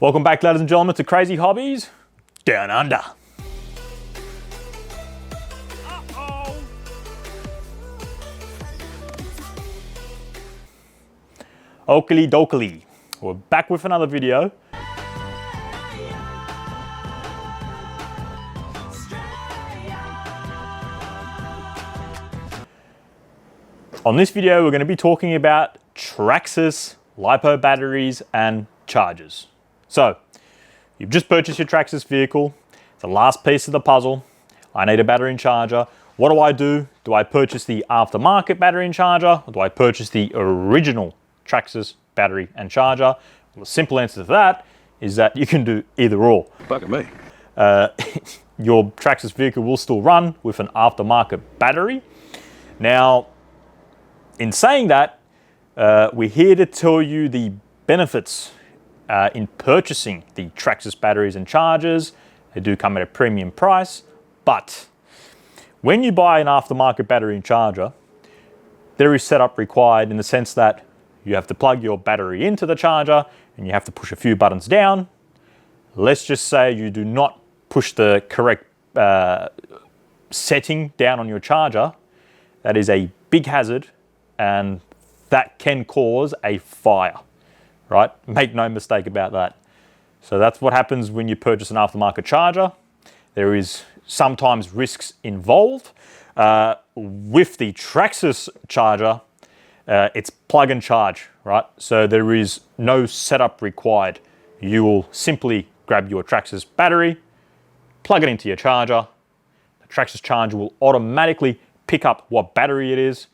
Welcome back, ladies and gentlemen, to Crazy Hobbies Down Under. Oakley dokley. We're back with another video. On this video, we're going to be talking about Traxxas LiPo batteries and chargers. So, you've just purchased your Traxxas vehicle. It's the last piece of the puzzle. I need a battery and charger. What do? Do I purchase the aftermarket battery and charger, or do I purchase the original Traxxas battery and charger? Well, the simple answer to that is that you can do either or. Fucking me. Your Traxxas vehicle will still run with an aftermarket battery. Now, in saying that, we're here to tell you the benefits in purchasing the Traxxas batteries and chargers. They do come at a premium price, but when you buy an aftermarket battery and charger, there is setup required in the sense that you have to plug your battery into the charger and you have to push a few buttons down. Let's just say you do not push the correct setting down on your charger. That is a big hazard, and that can cause a fire, right? Make no mistake about that. So that's what happens when you purchase an aftermarket charger. There is sometimes risks involved. With the Traxxas charger, it's plug and charge, right? So there is no setup required. You will simply grab your Traxxas battery, plug it into your charger. The Traxxas charger will automatically pick up what battery it is,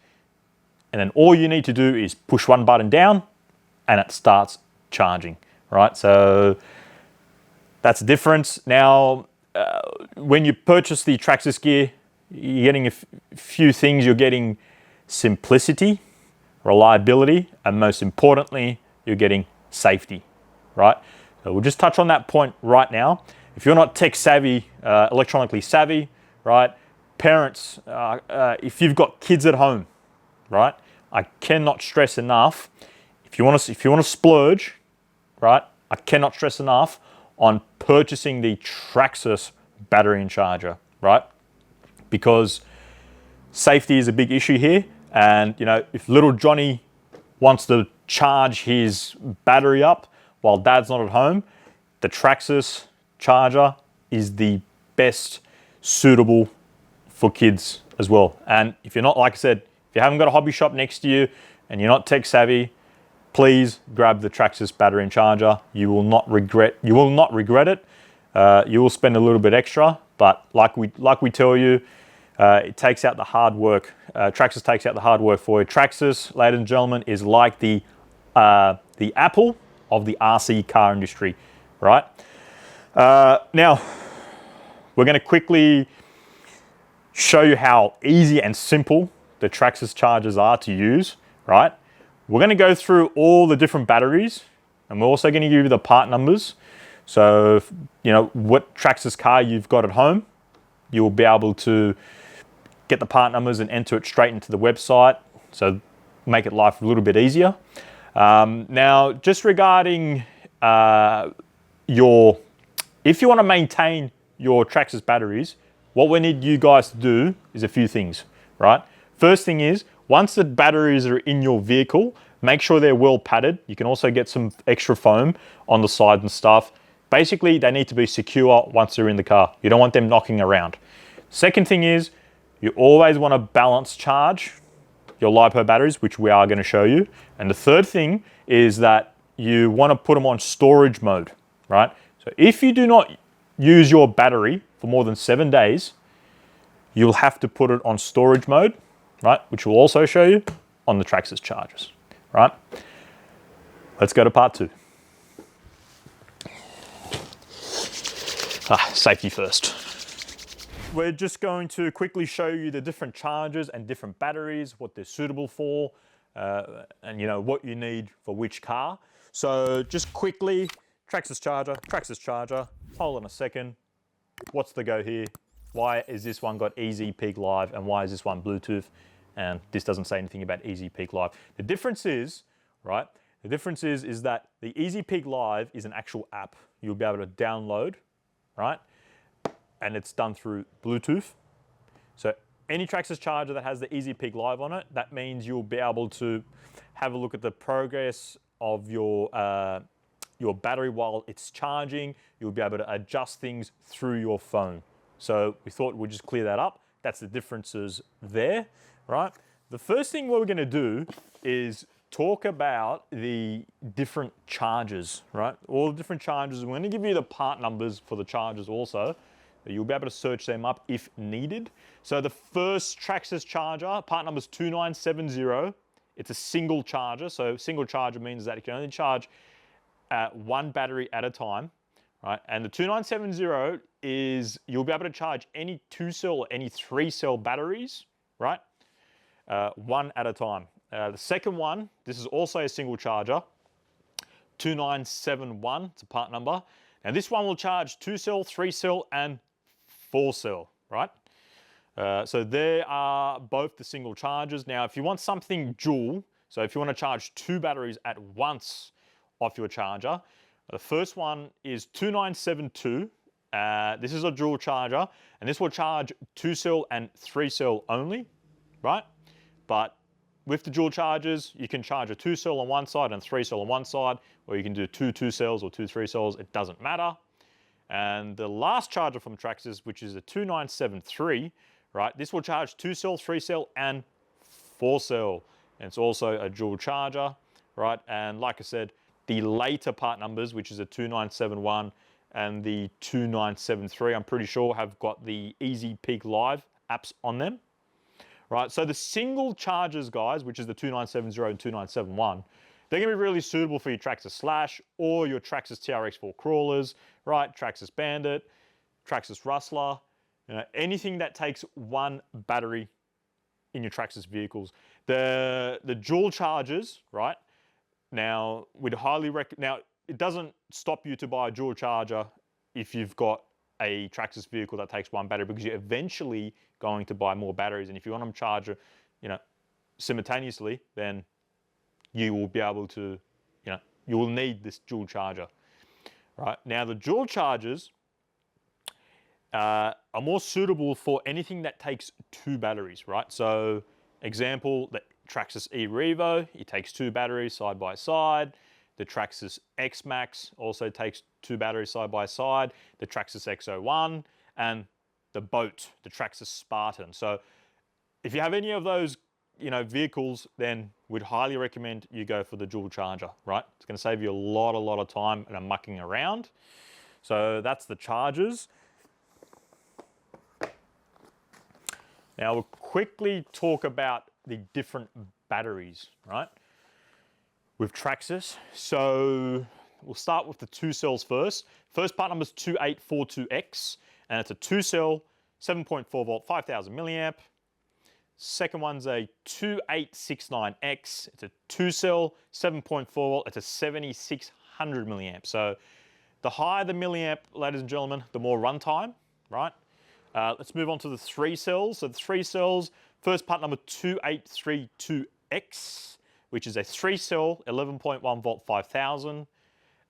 and then all you need to do is push one button down and it starts charging, right? So that's the difference. Now, when you purchase the Traxxas gear, you're getting a few things. You're getting simplicity, reliability, and most importantly, you're getting safety, right? So we'll just touch on that point right now. If you're not tech savvy, electronically savvy, right? Parents, if you've got kids at home, right? I cannot stress enough. If you want to splurge, right? I cannot stress enough on purchasing the Traxxas battery and charger, right? Because safety is a big issue here, and you know, if little Johnny wants to charge his battery up while dad's not at home, the Traxxas charger is the best suitable for kids as well. And if you're not, like I said, if you haven't got a hobby shop next to you and you're not tech savvy, please grab the Traxxas battery and charger. You will not regret it. You will spend a little bit extra, but like we tell you, it takes out the hard work. Traxxas takes out the hard work for you. Traxxas, ladies and gentlemen, is like the Apple of the RC car industry, right? Now, we're going to quickly show you how easy and simple the Traxxas chargers are to use, right? We're going to go through all the different batteries, and we're also going to give you the part numbers. So, if, you know, what Traxxas car you've got at home, you'll be able to get the part numbers and enter it straight into the website. So make it life a little bit easier. Now, just regarding if you want to maintain your Traxxas batteries, what we need you guys to do is a few things, right? First thing is, once the batteries are in your vehicle, make sure they're well padded. You can also get some extra foam on the side and stuff. Basically, they need to be secure once they're in the car. You don't want them knocking around. Second thing is, you always want to balance charge your LiPo batteries, which we are going to show you. And the third thing is that you want to put them on storage mode, right? So if you do not use your battery for more than 7 days, you'll have to put it on storage mode, right? Which we'll also show you on the Traxxas chargers, right? Let's go to part two. Safety first. We're just going to quickly show you the different chargers and different batteries, what they're suitable for, and you know, what you need for which car. So just quickly, Traxxas charger, hold on a second. What's the go here? Why is this one got Easy Peak Live and why is this one Bluetooth? And this doesn't say anything about Easy Peak Live. The difference is, right, The difference is that the EasyPeak Live is an actual app you'll be able to download, right? And it's done through Bluetooth. So any Traxxas charger that has the EasyPeak Live on it, that means you'll be able to have a look at the progress of your battery while it's charging. You'll be able to adjust things through your phone. So we thought we'd just clear that up. That's the differences there, right? The first thing what we're gonna do is talk about the different chargers, right? All the different chargers. We're gonna give you the part numbers for the chargers also. You'll be able to search them up if needed. So the first Traxxas charger, part number is 2970. It's a single charger. So single charger means that it can only charge one battery at a time, right? And the 2970 is, you'll be able to charge any 2-cell or any 3-cell batteries, right? One at a time. The second one, this is also a single charger, 2971, it's a part number. And this one will charge 2-cell, 3-cell, and 4-cell, right? So there are both the single chargers. Now, if you want something dual, so if you want to charge 2 batteries at once off your charger, the first one is 2972. This is a dual charger, and this will charge 2-cell and 3-cell only, right? But with the dual chargers, you can charge a 2-cell on one side and 3-cell on one side, or you can do 2 2-cells or 2 3-cells, it doesn't matter. And the last charger from Traxxas, which is a 2973, right? This will charge 2-cell, 3-cell, and 4-cell. And it's also a dual charger, right? And like I said, the later part numbers, which is a 2971 and the 2973, I'm pretty sure have got the EasyPeak Live apps on them. Right, so the single chargers, guys, which is the 2970 and 2971, they're gonna be really suitable for your Traxxas Slash or your Traxxas TRX4 crawlers, right? Traxxas Bandit, Traxxas Rustler, you know, anything that takes one battery in your Traxxas vehicles. The dual chargers, right? Now, we'd highly recommend, now it doesn't stop you to buy a dual charger if you've got a Traxxas vehicle that takes one battery, because you're eventually going to buy more batteries. And if you want them charged, you know, simultaneously, then you will be able to, you know, you will need this dual charger, right? Now, the dual chargers are more suitable for anything that takes 2 batteries, right? So, example, the Traxxas e-Revo, it takes 2 batteries side by side. The Traxxas x-maxx also takes 2 batteries side by side. The Traxxas X01 and the boat, the Traxxas Spartan. So if you have any of those, you know, vehicles, then we'd highly recommend you go for the dual charger, right? It's going to save you a lot of time and mucking around. So that's the chargers. Now we'll quickly talk about the different batteries, right? With Traxxas. So we'll start with the 2-cells first. First part number is 2842X, and it's a 2-cell, 7.4 volt, 5000 milliamp. Second one's a 2869X. It's a 2-cell, 7.4 volt. It's a 7600 milliamp. So the higher the milliamp, ladies and gentlemen, the more runtime, right? Let's move on to the 3-cells. So the 3-cells, first part number 2832X, which is a 3-cell, 11.1 volt, 5000.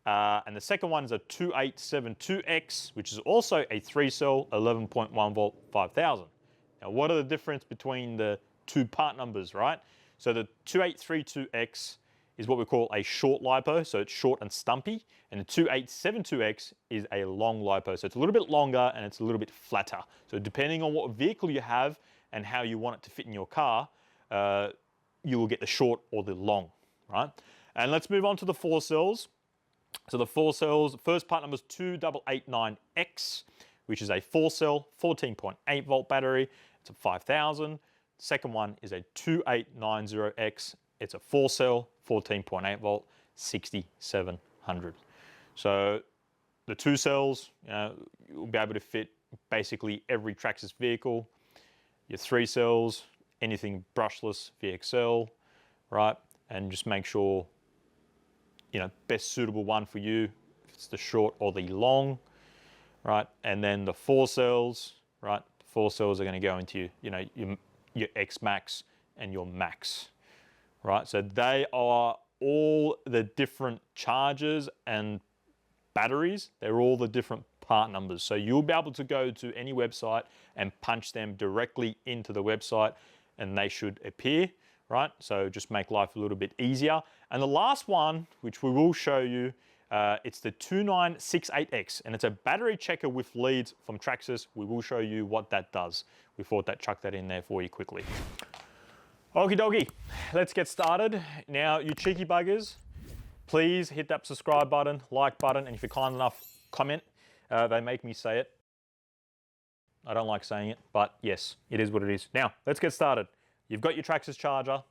And the second one is a 2872X, which is also a 3-cell, 11.1 volt, 5000. Now, what are the difference between the two part numbers, right? So the 2832X is what we call a short LiPo, so it's short and stumpy. And the 2872X is a long LiPo, so it's a little bit longer and it's a little bit flatter. So depending on what vehicle you have and how you want it to fit in your car, you will get the short or the long, right? And let's move on to the 4-cells. So the 4-cells, first part number is 2889X, which is a 4-cell, 14.8 volt battery. It's a 5000. Second one is a 2890X. It's a 4-cell, 14.8 volt, 6700. So the 2-cells, you know, you'll be able to fit basically every Traxxas vehicle. Your 3-cells, anything brushless, VXL, right? And just make sure, you know, best suitable one for you, if it's the short or the long, right? And then the 4-cells, right? The 4-cells are going to go into, you know, your x-maxx and your maxx, right? So they are all the different chargers and batteries. They're all the different part numbers. So you'll be able to go to any website and punch them directly into the website and they should appear, right? So just make life a little bit easier. And the last one, which we will show you, it's the 2968X, and it's a battery checker with leads from Traxxas. We will show you what that does. We thought that chuck that in there for you quickly. Okie dokie, let's get started. Now, you cheeky buggers, please hit that subscribe button, like button, and if you're kind enough, comment. They make me say it. I don't like saying it, but yes, it is what it is. Now, let's get started. You've got your Traxxas charger.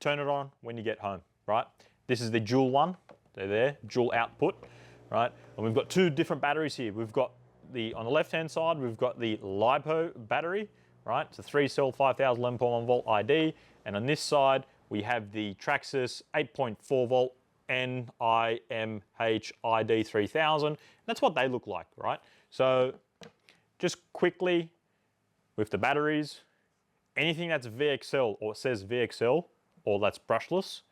Turn it on when you get home, right? This is the dual one. They're there, dual output, right? And we've got two different batteries here. We've got on the left-hand side, we've got the LiPo battery, right? It's a 3-cell, 5,000 11.1 volt ID. And on this side, we have the Traxxas 8.4 volt NiMH ID 3000. That's what they look like, right? So just quickly with the batteries, anything that's VXL or says VXL or that's brushless,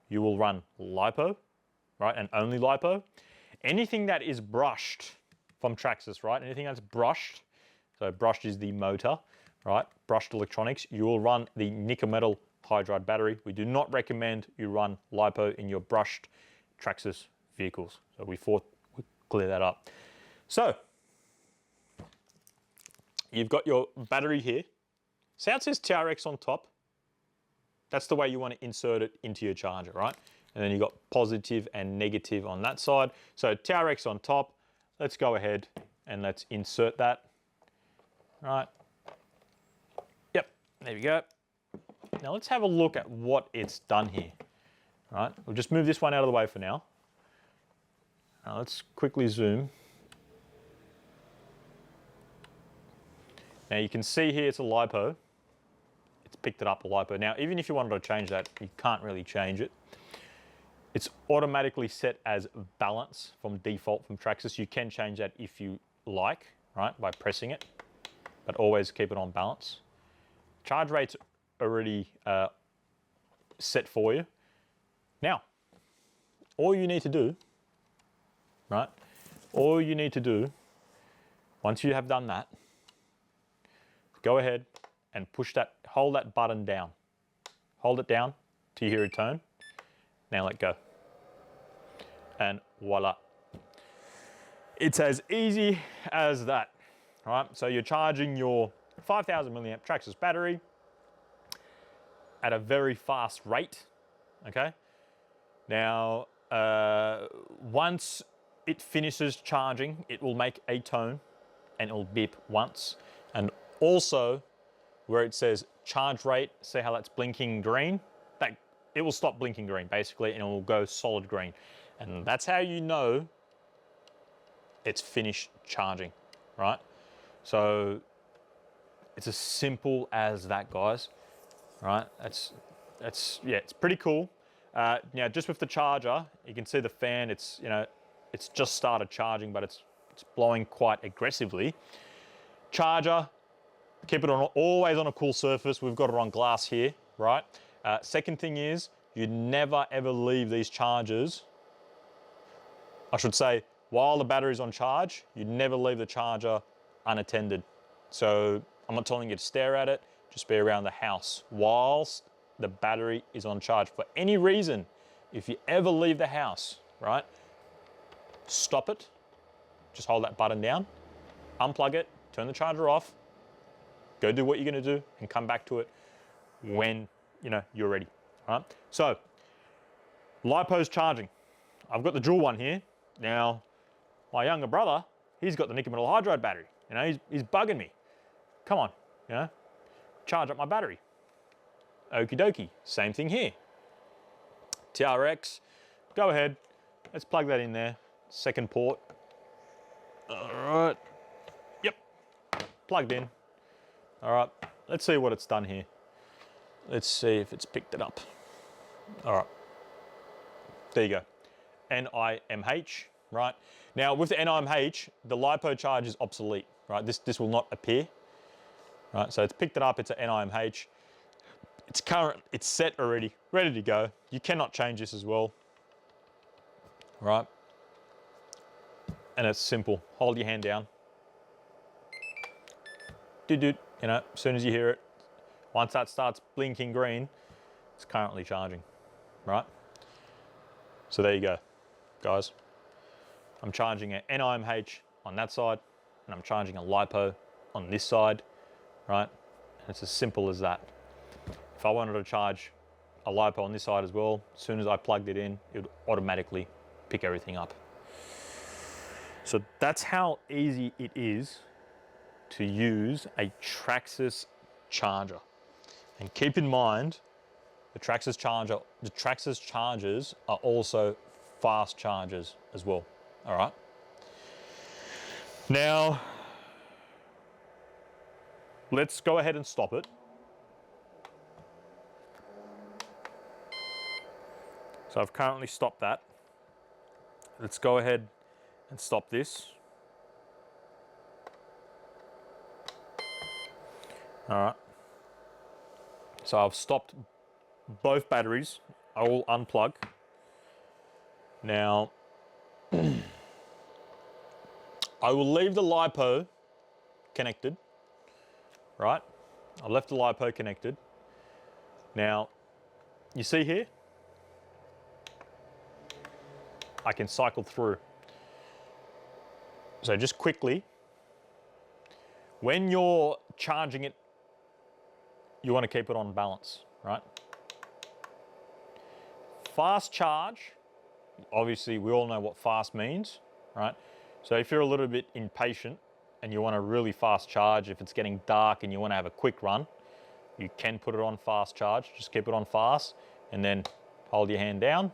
you will run LiPo, right? And only LiPo. Anything that is brushed from Traxxas, right? Anything that's brushed, so brushed is the motor, right? Brushed electronics, you will run the nickel metal hydride battery. We do not recommend you run LiPo in your brushed Traxxas vehicles. So we thought we'd clear that up. So you've got your battery here. See how it says TRX on top? That's the way you want to insert it into your charger, right? And then you've got positive and negative on that side. So TRX on top, let's go ahead and let's insert that, right? Yep, there we go. Now let's have a look at what it's done here, right? We'll just move this one out of the way for now. Now let's quickly zoom. Now you can see here it's a LiPo. It's picked it up a LiPo. Now, even if you wanted to change that, you can't really change it. It's automatically set as balance from default from Traxxas. You can change that if you like, right, by pressing it, but always keep it on balance. Charge rate's already set for you. Now, all you need to do, right, all you need to do, once you have done that, go ahead and push that, hold that button down. Hold it down till you hear a tone. Now let go. And voila. It's as easy as that, right? So you're charging your 5,000 milliamp Traxxas battery at a very fast rate, okay? Now, once it finishes charging, it will make a tone and it will beep once. And also, where it says charge rate, see how that's blinking green? It will stop blinking green basically and it will go solid green. And that's how you know it's finished charging, right? So it's as simple as that, guys, right? Yeah, it's pretty cool. Now just with the charger, you can see the fan, it's just started charging, but it's blowing quite aggressively. Charger, keep it on always on a cool surface. We've got it on glass here, right? Second thing is, you never ever leave these chargers. I should say, while the battery's on charge, you never leave the charger unattended. So I'm not telling you to stare at it, just be around the house whilst the battery is on charge. For any reason, if you ever leave the house, right, stop it, just hold that button down, unplug it, turn the charger off, go do what you're gonna do and come back to it when you're ready, all right? So, LiPo's charging. I've got the dual one here. Now, my younger brother, he's got the nickel metal hydride battery. He's bugging me. Come on, charge up my battery. Okie dokie, same thing here. TRX, go ahead, let's plug that in there. Second port. All right, yep, plugged in. All right, let's see what it's done here. Let's see if it's picked it up. All right, there you go. NiMH, right? Now with the NiMH, the LiPo charge is obsolete, right? This will not appear, right? So it's picked it up, it's an NiMH. it's set already, ready to go. You cannot change this as well, right? And it's simple. Hold your hand down. You know, as soon as you hear it, once that starts blinking green, it's currently charging, right? So there you go, guys. I'm charging an NiMH on that side, and I'm charging a LiPo on this side, right? And it's as simple as that. If I wanted to charge a LiPo on this side as well, as soon as I plugged it in, it would automatically pick everything up. So that's how easy it is to use a Traxxas charger. And keep in mind, the Traxxas chargers are also fast chargers as well, all right? Now, let's go ahead and stop it. So I've currently stopped that. Let's go ahead and stop this. All right. So I've stopped both batteries. I will unplug. Now, I will leave the LiPo connected, right? I've left the LiPo connected. Now, you see here, I can cycle through. So just quickly, when you're charging it, you want to keep it on balance, right? Fast charge, obviously we all know what fast means, right? So if you're a little bit impatient and you want a really fast charge, if it's getting dark and you want to have a quick run, you can put it on fast charge. Just keep it on fast and then hold your hand down,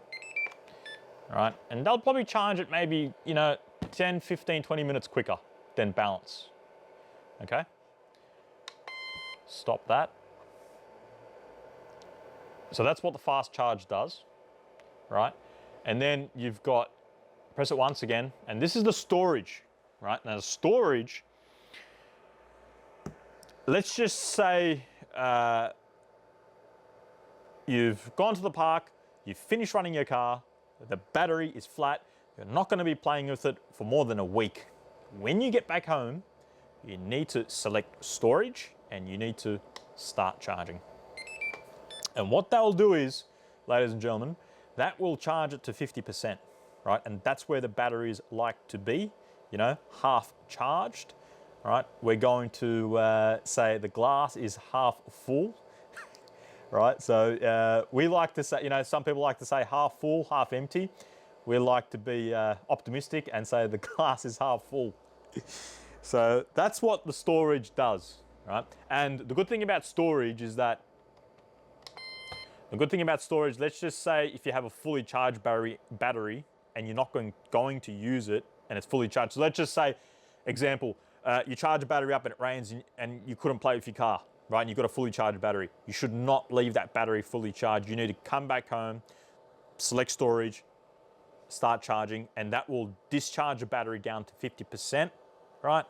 all right? And they'll probably charge it maybe, you know, 10, 15, 20 minutes quicker than balance, okay? Stop that. So that's what the fast charge does, right? And then you've got, press it once again, and this is the storage, right? Now the storage, let's just say you've gone to the park, you've finished running your car, the battery is flat, you're not going to be playing with it for more than a week. When you get back home, you need to select storage and you need to start charging. And what that will do is, ladies and gentlemen, that will charge it to 50%, right? And that's where the batteries like to be, you know, half charged, right? We're going to say the glass is half full, right? So we like to say, you know, some people like to say half full, half empty. We like to be optimistic and say the glass is half full. So that's what the storage does, right? And the good thing about storage is that, let's just say if you have a fully charged battery and you're not going to use it and it's fully charged. So let's just say, example, you charge a battery up and it rains and you couldn't play with your car, right? And you've got a fully charged battery. You should not leave that battery fully charged. You need to come back home, select storage, start charging, and that will discharge the battery down to 50%, right?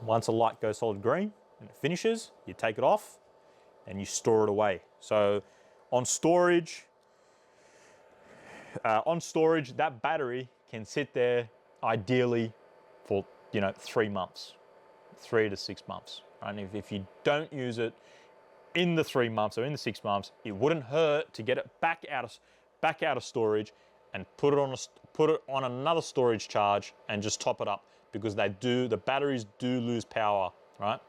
Once a light goes solid green and it finishes, you take it off and you store it away. So on storage, that battery can sit there ideally for, you know, 3 months, 3 to 6 months. Right? And if you don't use it in the 3 months or in the 6 months, it wouldn't hurt to get it back out of storage and put it on another storage charge and just top it up, because the batteries do lose power, right?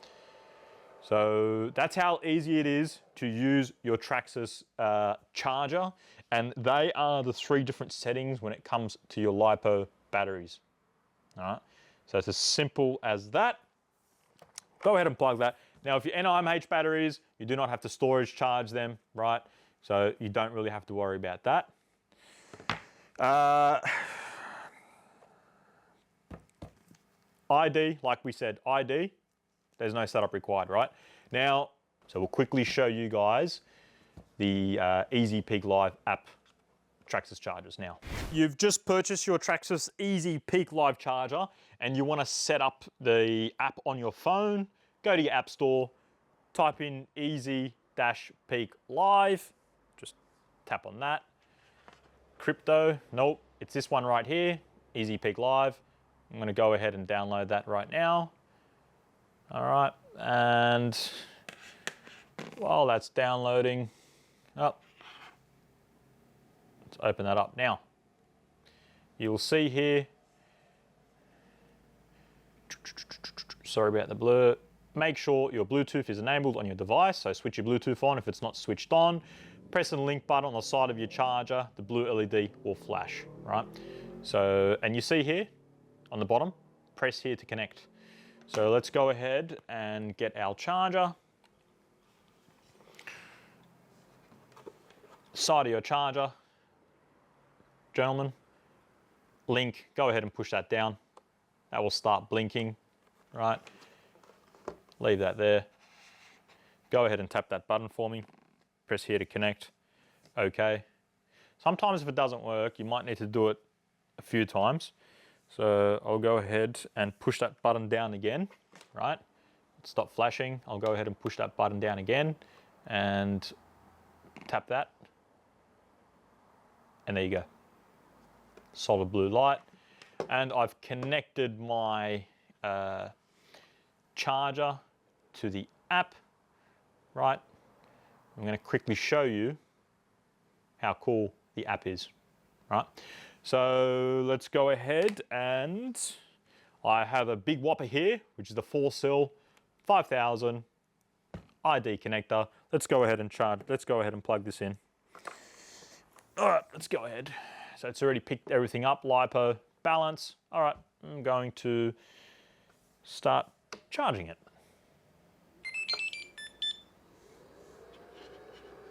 So that's how easy it is to use your Traxxas charger, and they are the 3 different settings when it comes to your LiPo batteries. All right, so it's as simple as that. Go ahead and plug that. Now, if your NiMH batteries, you do not have to storage charge them, right? So you don't really have to worry about that. ID, like we said, ID. There's no setup required, right? Now, so we'll quickly show you guys the Easy Peak Live app Traxxas chargers now. You've just purchased your Traxxas Easy Peak Live charger and you want to set up the app on your phone. Go to your app store, type in easy-peak live, just tap on that. Crypto, nope, it's this one right here, Easy Peak Live. I'm gonna go ahead and download that right now. All right, and while that's downloading, let's open that up now. You'll see here, sorry about the blur, make sure your Bluetooth is enabled on your device, so switch your Bluetooth on if it's not switched on. Press the link button on the side of your charger, the blue LED will flash, right? So, and you see here on the bottom, press here to connect. So let's go ahead and get our charger. Side of your charger, gentlemen, link, go ahead and push that down. That will start blinking, right? Leave that there. Go ahead and tap that button for me. Press here to connect. Okay. Sometimes if it doesn't work, you might need to do it a few times. So I'll go ahead and push that button down again, right? Stop flashing. I'll go ahead and push that button down again and tap that. And there you go. Solid blue light. And I've connected my charger to the app, right? I'm going to quickly show you how cool the app is, right? So let's go ahead, and I have a big whopper here, which is the 4-cell 5000 ID connector. Let's go ahead and charge. Let's go ahead and plug this in. All right, let's go ahead. So it's already picked everything up, LiPo, balance. All right, I'm going to start charging it.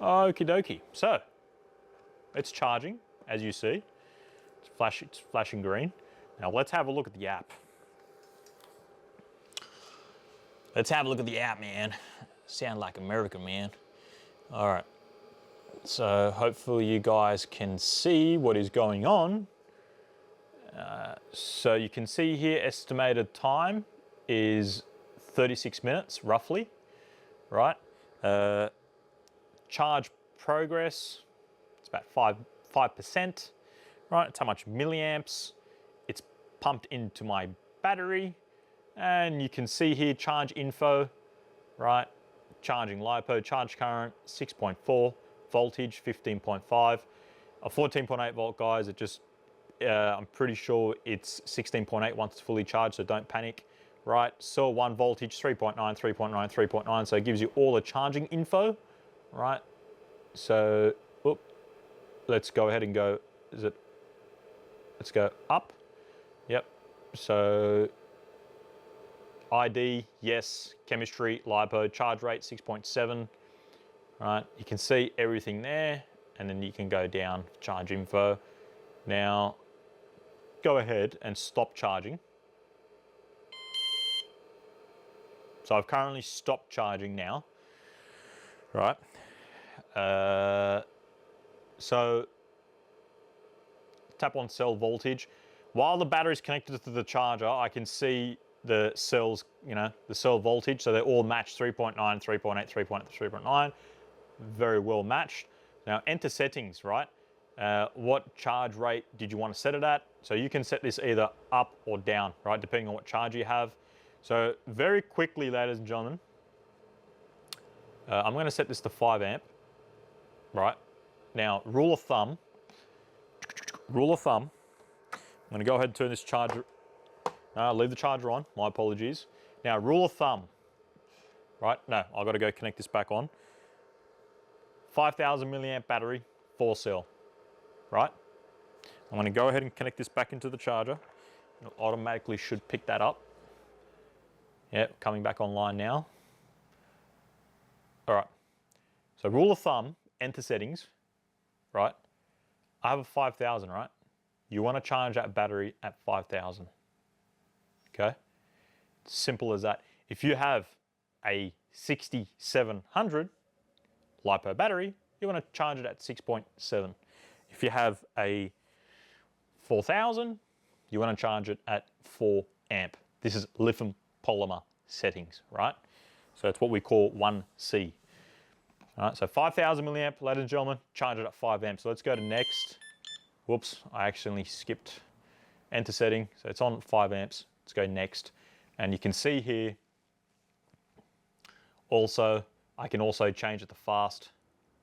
Okie dokie. So it's charging, as you see. It's flashing green. Now let's have a look at the app. Let's have a look at the app, man. Sound like America, man. All right. So hopefully you guys can see what is going on. So you can see here, estimated time is 36 minutes, roughly, right? Charge progress, it's about 5%, right? It's how much milliamps it's pumped into my battery. And you can see here, charge info, right? Charging LiPo, charge current, 6.4, voltage, 15.5. A 14.8 volt, guys, it just, I'm pretty sure it's 16.8 once it's fully charged, so don't panic, right? Cell 1 voltage, 3.9, 3.9, 3.9, so it gives you all the charging info, right? So, let's go ahead and go, let's go up, yep. So, ID, yes, chemistry, LiPo, charge rate, 6.7, right? You can see everything there, and then you can go down, charge info. Now, go ahead and stop charging. So I've currently stopped charging now, right? So tap on cell voltage. While the battery is connected to the charger, I can see the cells, the cell voltage. So they're all matched, 3.9, 3.8, 3.8, 3.9. Very well matched. Now enter settings, right? What charge rate did you want to set it at? So you can set this either up or down, right? Depending on what charger you have. So very quickly, ladies and gentlemen, I'm going to set this to 5 amp, right? Now, rule of thumb, I'm going to go ahead and turn this charger, leave the charger on, my apologies. Now, rule of thumb, right? No, I've got to go connect this back on. 5,000 milliamp battery, 4-cell, right? I'm going to go ahead and connect this back into the charger. It automatically should pick that up. Yep, coming back online now. All right, so rule of thumb, enter settings, right? I have a 5,000, right? You want to charge that battery at 5,000, okay? Simple as that. If you have a 6700 LiPo battery, you want to charge it at 6.7. If you have a 4,000, you want to charge it at 4 amp. This is lithium polymer settings, right? So it's what we call 1C. All right, so 5,000 milliamp, ladies and gentlemen, charge it at 5 amps. So let's go to next. Whoops, I accidentally skipped enter setting. So it's on 5 amps. Let's go next. And you can see here, also, I can also change it to fast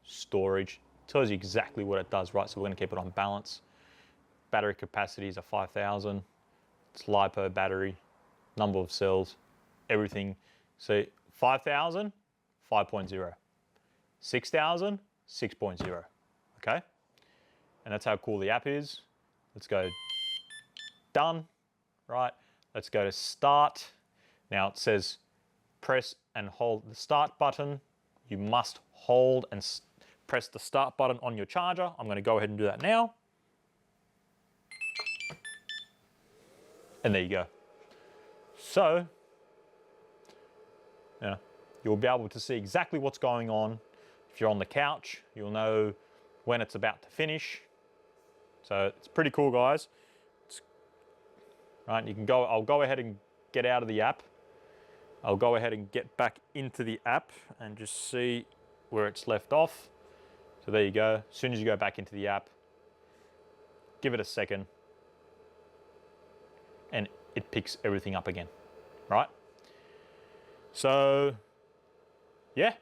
storage. Tells you exactly what it does, right? So we're gonna keep it on balance. Battery capacity is a 5,000. It's LiPo battery, number of cells, everything. So 5,000, 5.0. 6,000, 6.0, okay? And that's how cool the app is. Let's go done, right? Let's go to start. Now it says press and hold the start button. You must hold and press the start button on your charger. I'm gonna go ahead and do that now. And there you go. So, yeah, you'll be able to see exactly what's going on. If you're on the couch, you'll know when it's about to finish. So it's pretty cool, guys. Right, you can go, I'll go ahead and get out of the app. I'll go ahead and get back into the app and just see where it's left off. So there you go. As soon as you go back into the app, give it a second and it picks everything up again, right? So, yeah.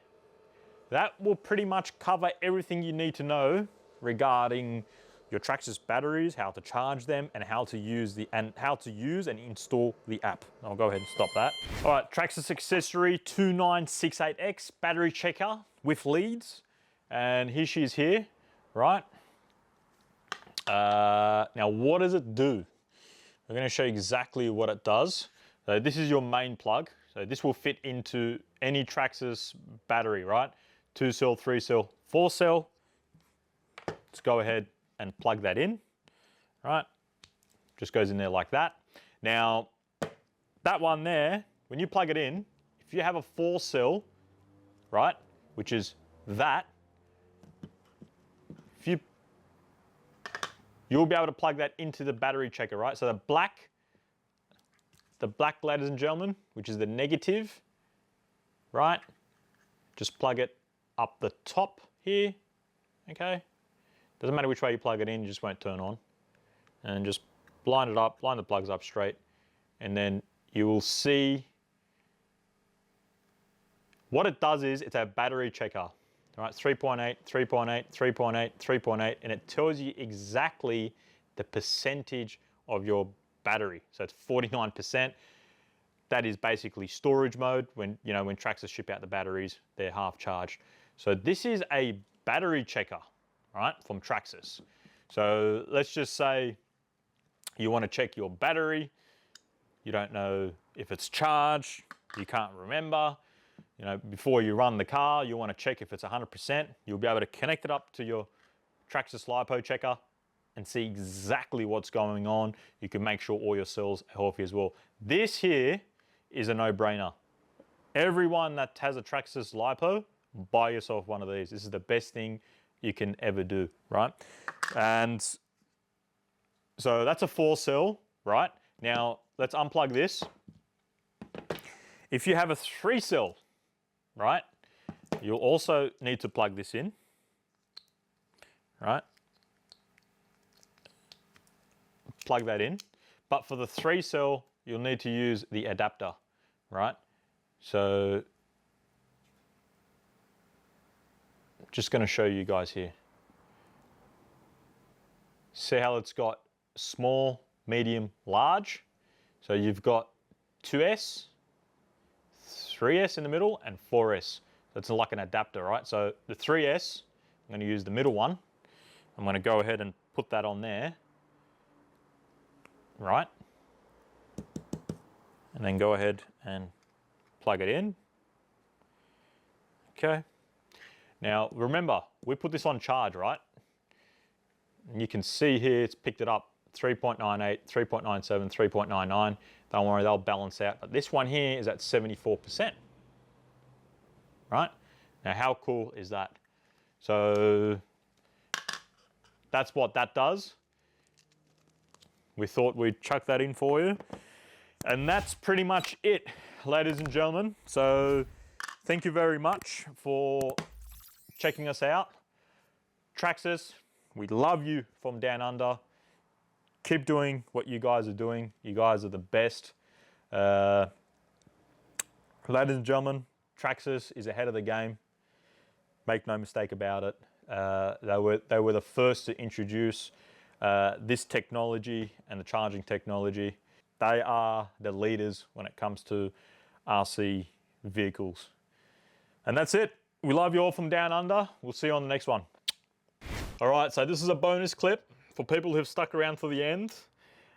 That will pretty much cover everything you need to know regarding your Traxxas batteries, how to charge them, and how to use and install the app. I'll go ahead and stop that. All right, Traxxas accessory 2968X battery checker with leads, and here she is here, right? Now, what does it do? I'm going to show you exactly what it does. So this is your main plug. So this will fit into any Traxxas battery, right? 2 cell, 3 cell, 4 cell. Let's go ahead and plug that in, right? Just goes in there like that. Now, that one there, when you plug it in, if you have a 4 cell, right, which is that, you'll be able to plug that into the battery checker, right? So the black, ladies and gentlemen, which is the negative, right? Just plug it up the top here, okay? Doesn't matter which way you plug it in, you just won't turn on. And just line it up, line the plugs up straight, and then you will see what it does is it's a battery checker. All right, 3.8, 3.8, 3.8, 3.8, and it tells you exactly the percentage of your battery. So it's 49%. That is basically storage mode. When Traxxas ship out the batteries, they're half charged. So this is a battery checker, right, from Traxxas. So let's just say you want to check your battery. You don't know if it's charged. You can't remember. Before you run the car, you want to check if it's 100%. You'll be able to connect it up to your Traxxas LiPo checker and see exactly what's going on. You can make sure all your cells are healthy as well. This here is a no-brainer. Everyone that has a Traxxas LiPo, buy yourself one of these. This is the best thing you can ever do, right? And so that's a 4 cell, right? Now let's unplug this. If you have a 3 cell, right, you'll also need to plug this in, right? Plug that in. But for the 3 cell, you'll need to use the adapter, right? So just going to show you guys here. See how it's got small, medium, large. So you've got 2S, 3S in the middle, and 4S. So it's like an adapter, right? So the 3S, I'm going to use the middle one. I'm going to go ahead and put that on there, right? And then go ahead and plug it in. Okay. Now remember, we put this on charge, right? And you can see here it's picked it up 3.98, 3.97, 3.99. Don't worry, they'll balance out. But this one here is at 74%, right? Now how cool is that? So that's what that does. We thought we'd chuck that in for you. And that's pretty much it, ladies and gentlemen. So thank you very much for checking us out. Traxxas, we love you from down under. Keep doing what you guys are doing. You guys are the best. Ladies and gentlemen, Traxxas is ahead of the game. Make no mistake about it. They were the first to introduce this technology and the charging technology. They are the leaders when it comes to RC vehicles. And that's it. We love you all from down under. We'll see you on the next one. All right, so this is a bonus clip for people who've stuck around to the end.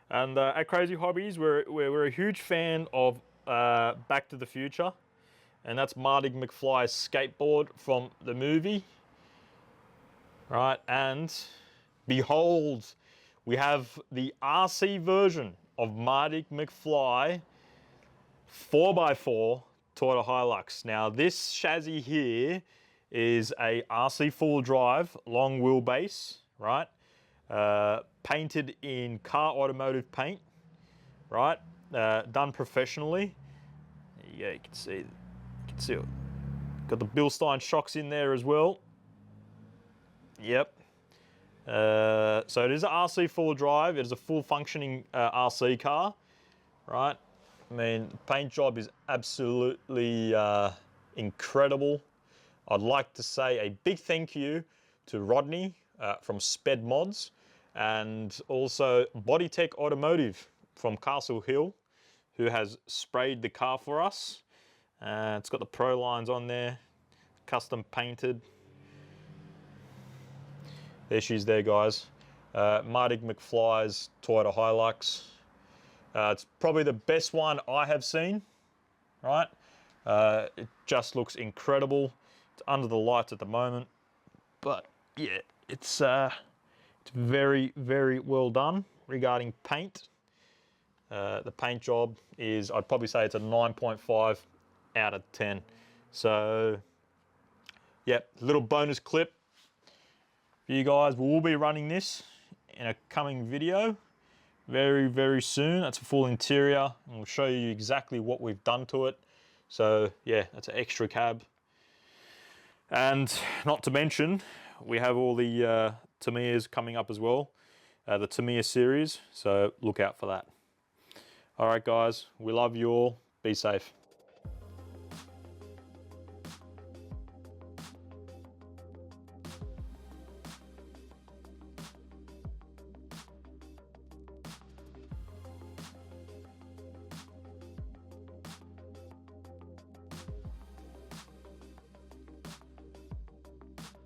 And at Crazy Hobbies, we're a huge fan of Back to the Future. And that's Marty McFly's skateboard from the movie. Right, and behold, we have the RC version of Marty McFly 4x4 Toyota Hilux. Now this chassis here is a RC full drive, long wheelbase, right? Painted in car automotive paint, right? Done professionally. Yeah, you can see it. Got the Bilstein shocks in there as well. Yep. So it is an RC full drive. It is a full functioning RC car, right? I mean, the paint job is absolutely incredible. I'd like to say a big thank you to Rodney from Sped Mods, and also Bodytech Automotive from Castle Hill, who has sprayed the car for us. It's got the Pro lines on there, custom painted. There she is there, guys. Marty McFly's Toyota Hilux. It's probably the best one I have seen, right? It just looks incredible. It's under the lights at the moment, but yeah, it's very, very well done regarding paint. The paint job is, I'd probably say it's a 9.5 out of 10. So, yeah, little bonus clip for you guys. We will be running this in a coming video very, very soon. That's a full interior, and we'll show you exactly what we've done to it. So yeah, that's an extra cab. And not to mention, we have all the Tamiyas coming up as well, the Tamiya series, so look out for that. All right, guys, we love you all. Be safe.